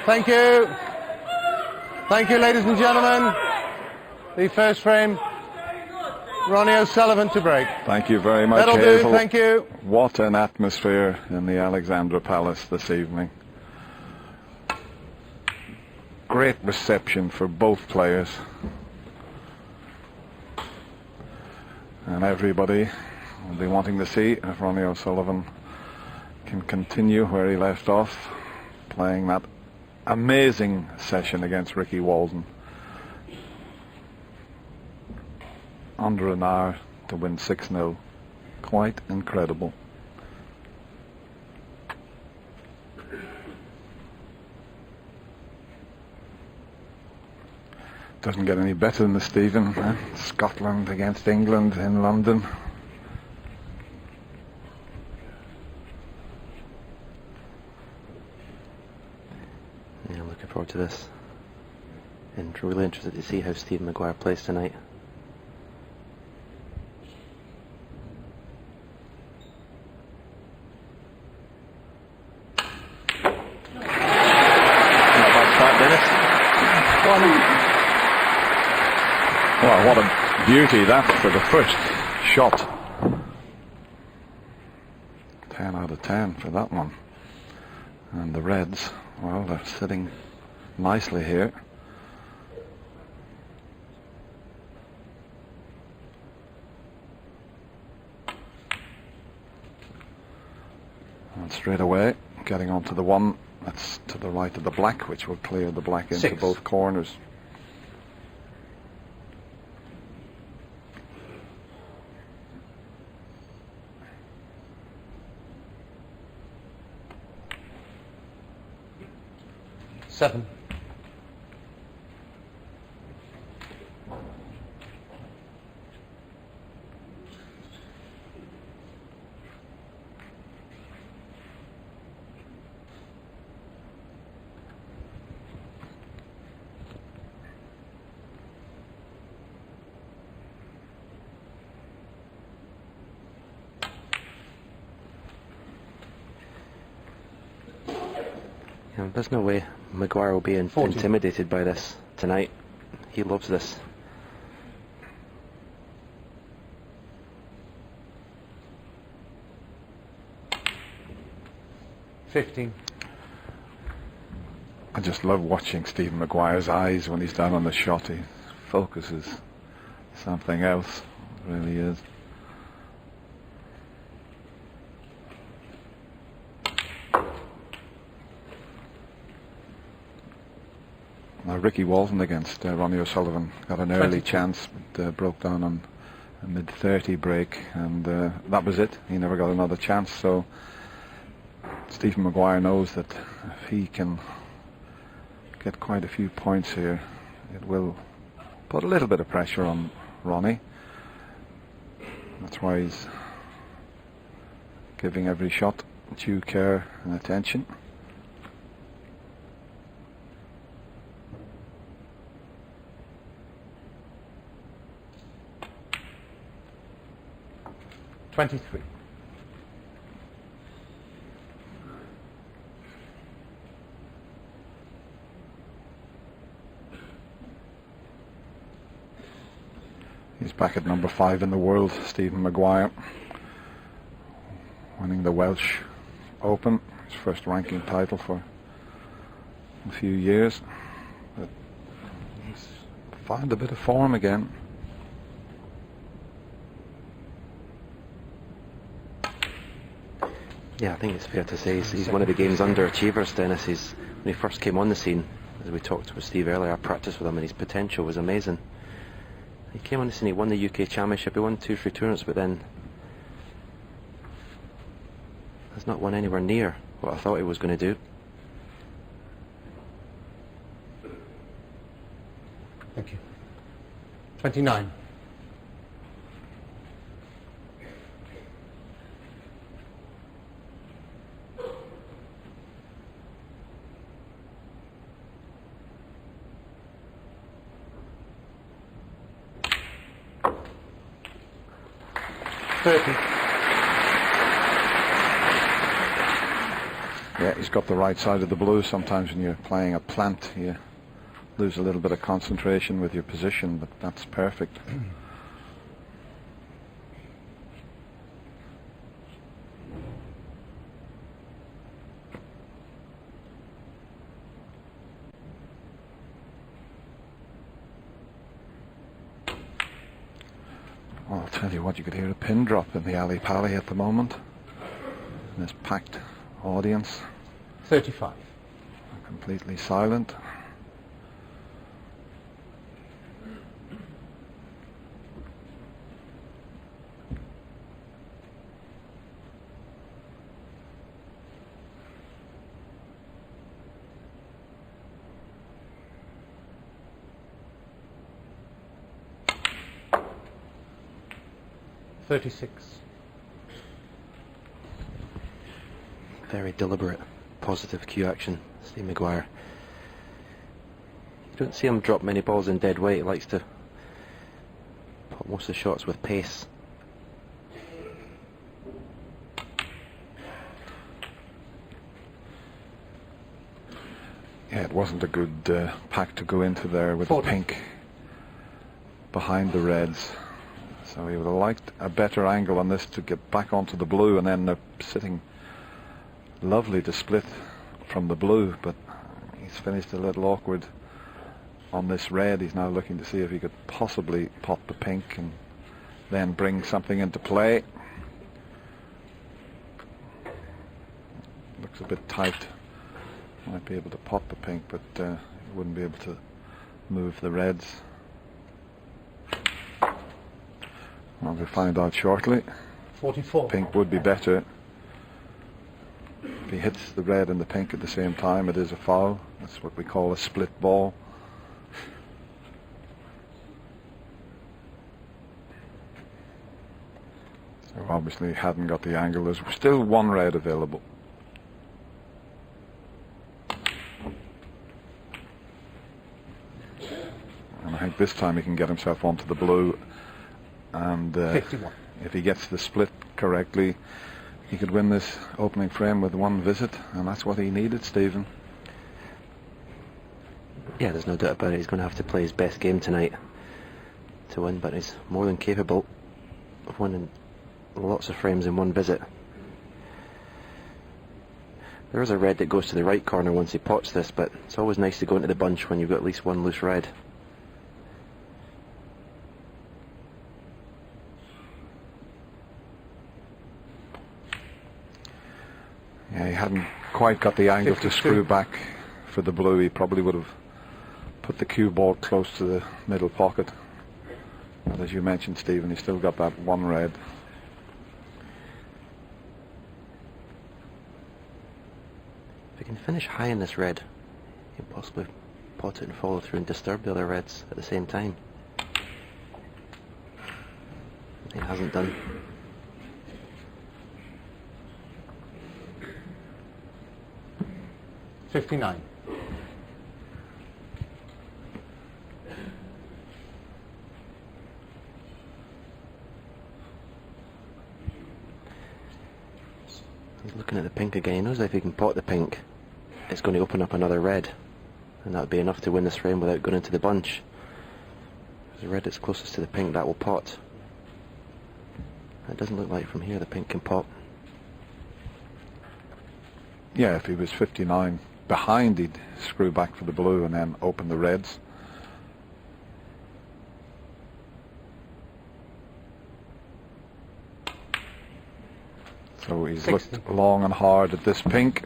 Thank you. Thank you, ladies and gentlemen. The first frame, Ronnie O'Sullivan to break. Thank you very much, That'll Hazel. do, thank you. What an atmosphere in the Alexandra Palace this evening. Great reception for both players. And everybody will be wanting to see if Ronnie O'Sullivan can continue where he left off, playing that amazing session against Ricky Walden. Under an hour to win 6-0. Quite incredible. Doesn't get any better than the Stephen. Scotland against England in London. Yeah, I'm looking forward to this. And really interested to see how Stephen Maguire plays tonight. Well, what a beauty that for the first shot. 10 out of 10 for that one. And the Reds, well, they're sitting nicely here. And straight away, getting onto the one that's to the right of the black, which will clear the black into 6. both corners. Seven. There's no way Maguire will be intimidated by this tonight. He loves this. $15. I just love watching Stephen Maguire's eyes when he's down on the shot. He focuses something else. It really is. Now Ricky Walton against Ronnie O'Sullivan got an early chance, but broke down on a mid-30 break, and that was it. He never got another chance. So Stephen Maguire knows that if he can get quite a few points here, it will put a little bit of pressure on Ronnie. That's why he's giving every shot due care and attention. $23. He's back at number 5 in the world, Stephen Maguire, winning the Welsh Open, his first ranking title for a few years. But he's found a bit of form again. Yeah, I think it's fair to say he's one of the game's underachievers, Dennis. When he first came on the scene, as we talked with Steve earlier, I practiced with him and his potential was amazing. He came on the scene, he won the UK Championship, he won 2 free tournaments, but then has not won anywhere near what I thought he was going to do. Thank you. 29. Yeah, he's got the right side of the blue. Sometimes when you're playing a plant, you lose a little bit of concentration with your position, but that's perfect. Well, I'll tell you what, you could hear a pin drop in the alley pally at the moment. In this packed audience. 35. Completely silent. Very deliberate, positive cue action, Steve Maguire. You don't see him drop many balls in dead weight. He likes to put most of the shots with pace. Yeah, it wasn't a good pack to go into there with 40. the pink behind the reds. So he would have liked a better angle on this to get back onto the blue, and then they're sitting lovely to split from the blue, but he's finished a little awkward on this red. He's now looking to see if he could possibly pop the pink and then bring something into play. Looks a bit tight. Might be able to pop the pink, but he wouldn't be able to move the reds. Well, we'll find out shortly. 44. Pink would be better. If he hits the red and the pink at the same time, it is a foul. That's what we call a split ball. So obviously he hadn't got the angle. There's still one red available. And I think this time he can get himself onto the blue. And 51. If he gets the split correctly, he could win this opening frame with one visit, and that's what he needed, Stephen. Yeah, there's no doubt about it. He's going to have to play his best game tonight to win, but he's more than capable of winning lots of frames in one visit. There is a red that goes to the right corner once he pots this, but it's always nice to go into the bunch when you've got at least one loose red. Yeah, he hadn't quite got the angle 52. to screw back for the blue. He probably would have put the cue ball close to the middle pocket. But as you mentioned, Stephen, he's still got that one red. If he can finish high in this red, he can possibly pot it and follow through and disturb the other reds at the same time. He hasn't done. $59. He's looking at the pink again. He knows that if he can pot the pink, it's going to open up another red, and that would be enough to win this frame without going into the bunch. The red that's closest to the pink, that will pot. It doesn't look like from here the pink can pot. Yeah, if he was 59 behind, he'd screw back for the blue and then open the reds. So he's 60. looked long and hard at this pink.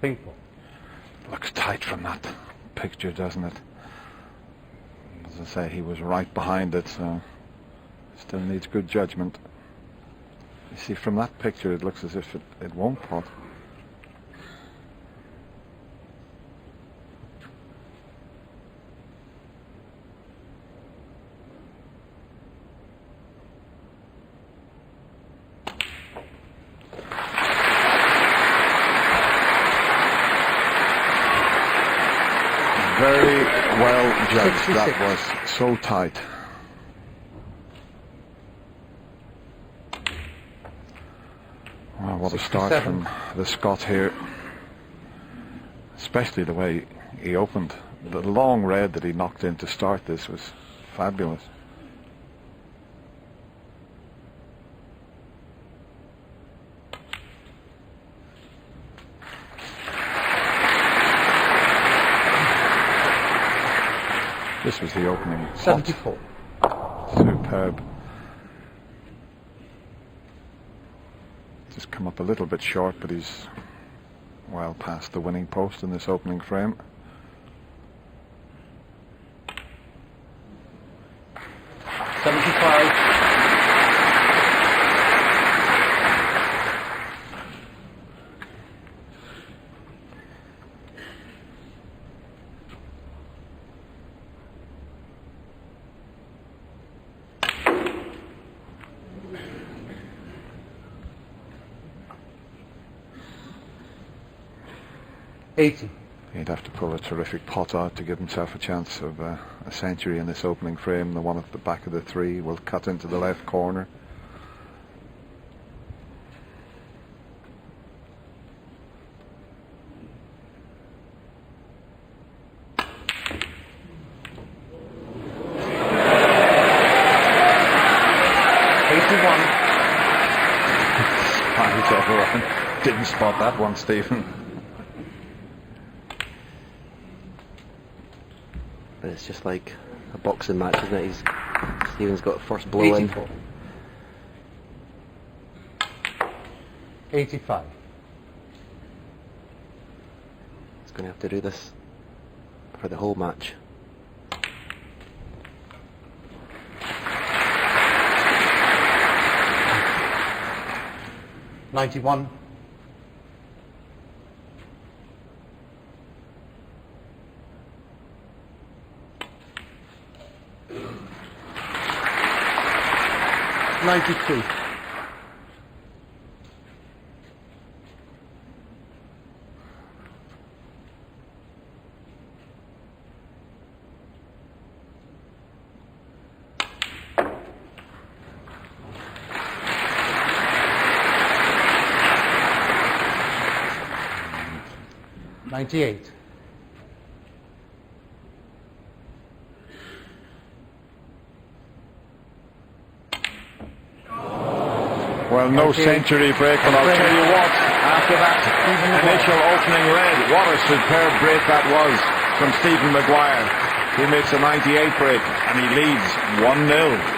Pink ball. Looks tight from that picture, doesn't it? As I say, he was right behind it, so still needs good judgment. You see, from that picture, it looks as if it won't pot. Very well judged. 66. That was so tight. Well, what a start from the Scot here. Especially the way he opened. The long red that he knocked in to start this was fabulous. This was the opening. 74. Superb. Just come up a little bit short, but he's well past the winning post in this opening frame. $80. He'd have to pull a terrific pot out to give himself a chance of a century in this opening frame. The one at the back of the three will cut into the left corner. Didn't spot that one, Stephen. But it's just like a boxing match, isn't it? Stephen's got first blow 84. in. 85. He's going to have to do this for the whole match. $91. $92. $98. Well, no century break, but I'll tell you what, after that initial opening red, what a superb break that was from Stephen Maguire. He makes a 98 break and he leads 1-0.